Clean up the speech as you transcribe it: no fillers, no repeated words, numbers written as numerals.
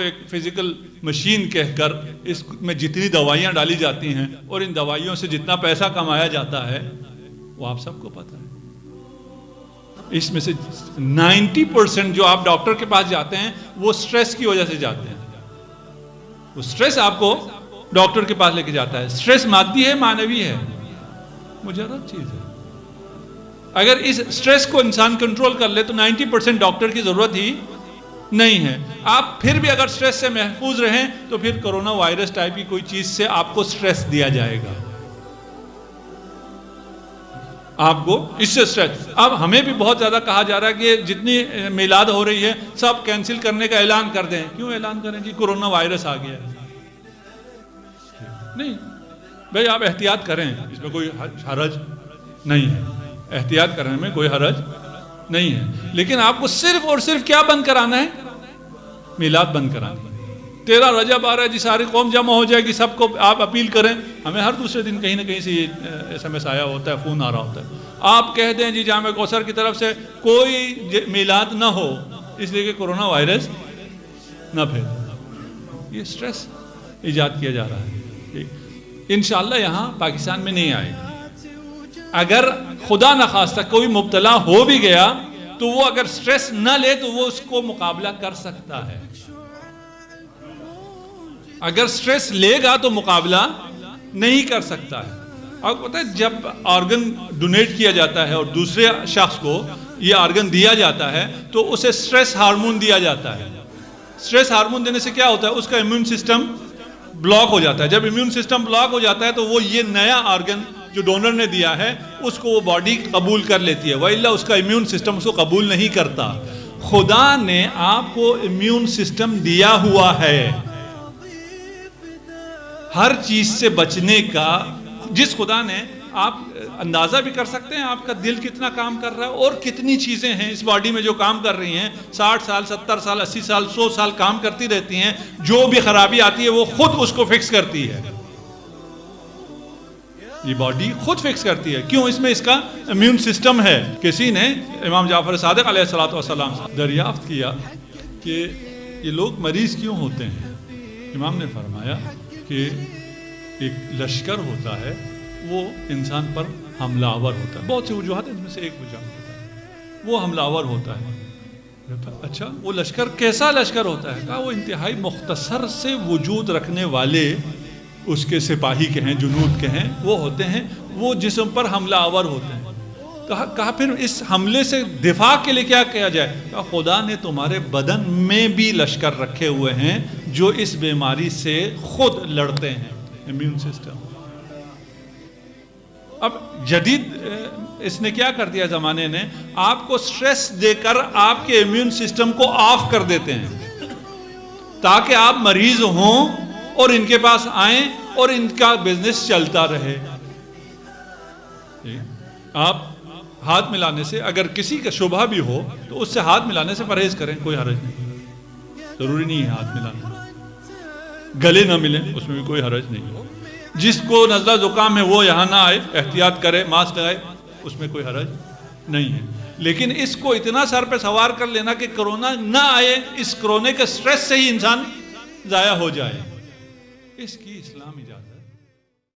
एक physical machine कहकर इसमें जितनी दवाइयाँ डाली जाती हैं और इन दवाइयों से जितना पैसा कमाया जाता है वो आप सबको पता है। इसमें से 90% जो आप डॉक्टर के पास जाते हैं वो स्ट्रेस की वजह से जाते हैं। वो स्ट्रेस आपको डॉक्टर के पास लेके जाता है। स्ट्रेस मादी है, मानवीय है, मुजर्रद चीज है। अगर इस स्ट्रेस को इंसान कंट्रोल कर ले तो 90% डॉक्टर की जरूरत ही नहीं है। आप फिर भी अगर स्ट्रेस से महफूज रहें तो फिर कोरोना वायरस टाइप की कोई चीज से आपको स्ट्रेस दिया जाएगा, आपको इससे स्ट्रेस। अब हमें भी बहुत ज्यादा कहा जा रहा है कि जितनी मिलाद हो रही है सब कैंसिल करने का ऐलान कर दें। क्यों ऐलान करें कि कोरोना वायरस आ गया है? नहीं भाई, आप एहतियात करें, इसमें कोई हरज नहीं है, एहतियात करने में कोई हरज नहीं है। लेकिन आपको सिर्फ और सिर्फ क्या बंद कराना है? मिलाद बंद करानी है। 13 रजब आ रहा है जी, सारी कौम जमा हो जाएगी, सबको आप अपील करें। हमें हर दूसरे दिन कहीं ना कहीं से SMS आया होता है, फोन आ रहा होता है। आप कह दें जी जामे कौसर की तरफ से कोई मिलाद ना हो इसलिए कि कोरोना वायरस ना फैले। ये स्ट्रेस इजाद किया जा रहा है। इंशाअल्लाह यहाँ पाकिस्तान में नहीं आएगा। अगर खुदा न खास्ता कोई मुब्तला हो भी गया तो वो अगर स्ट्रेस न ले तो वो उसको मुकाबला कर सकता है। अगर स्ट्रेस लेगा तो मुकाबला नहीं कर सकता है। और पता है, जब ऑर्गन डोनेट किया जाता है और दूसरे शख्स को ये ऑर्गन दिया जाता है तो उसे स्ट्रेस हार्मोन दिया जाता है। स्ट्रेस हार्मोन देने से क्या होता है? उसका इम्यून सिस्टम ब्लॉक हो जाता है। जब इम्यून सिस्टम ब्लॉक हो जाता है तो वो ये नया ऑर्गन जो डोनर ने दिया है उसको वो बॉडी कबूल कर लेती है, वइल्ला उसका इम्यून सिस्टम उसको कबूल नहीं करता। खुदा ने आपको इम्यून सिस्टम दिया हुआ है हर चीज से बचने का। जिस खुदा ने, आप अंदाजा भी कर सकते हैं आपका दिल कितना काम कर रहा है और कितनी चीजें हैं इस बॉडी में जो काम कर रही हैं। 60 साल 70 साल 80 साल 100 साल काम करती रहती हैं। जो भी खराबी आती है वो खुद उसको फिक्स करती है। ये बॉडी खुद फिक्स करती है। क्यों? इसमें इसका इम्यून सिस्टम है। किसी ने इमाम जाफर सादिक अलैहिस्सलाम से दरियाफ्त किया कि ये लोग मरीज क्यों होते हैं। इमाम ने फरमाया कि एक लश्कर होता है, वो इंसान पर हमलावर होता है। बहुत सी वजूहत है, इनमें से एक वजह होता है वो हमलावर होता है। अच्छा, वो लश्कर कैसा लश्कर होता है? कहा वो इंतहाई मुख्तसर से वजूद रखने वाले उसके सिपाही के हैं, जुनूद के हैं, वो होते हैं, वो जिस्म पर हमलावर होते हैं। कहा फिर इस हमले से दिफा के लिए क्या किया जाए? कहा खुदा ने तुम्हारे बदन में भी लश्कर रखे हुए हैं जो इस बीमारी से खुद लड़ते हैं, इम्यून सिस्टम। अब जदीद इसने क्या कर दिया ज़माने ने, आपको स्ट्रेस देकर आपके इम्यून सिस्टम को ऑफ कर देते हैं ताकि आप मरीज हों और इनके पास आएं और इनका बिजनेस चलता रहे। आप हाथ मिलाने से, अगर किसी का शुबहा भी हो तो उससे हाथ मिलाने से परहेज करें, कोई हरज नहीं। जरूरी नहीं है हाथ मिलाना। गले ना मिले उसमें भी कोई हरज नहीं हो। जिसको नज़ला जुकाम है वो यहाँ ना आए, एहतियात करे, मास्क लगाए, उसमें कोई हरज नहीं है। लेकिन इसको इतना सर पे सवार कर लेना कि कोरोना ना आए, इस कोरोना के स्ट्रेस से ही इंसान जाया हो जाए, इसकी इस्लाम इजाज़त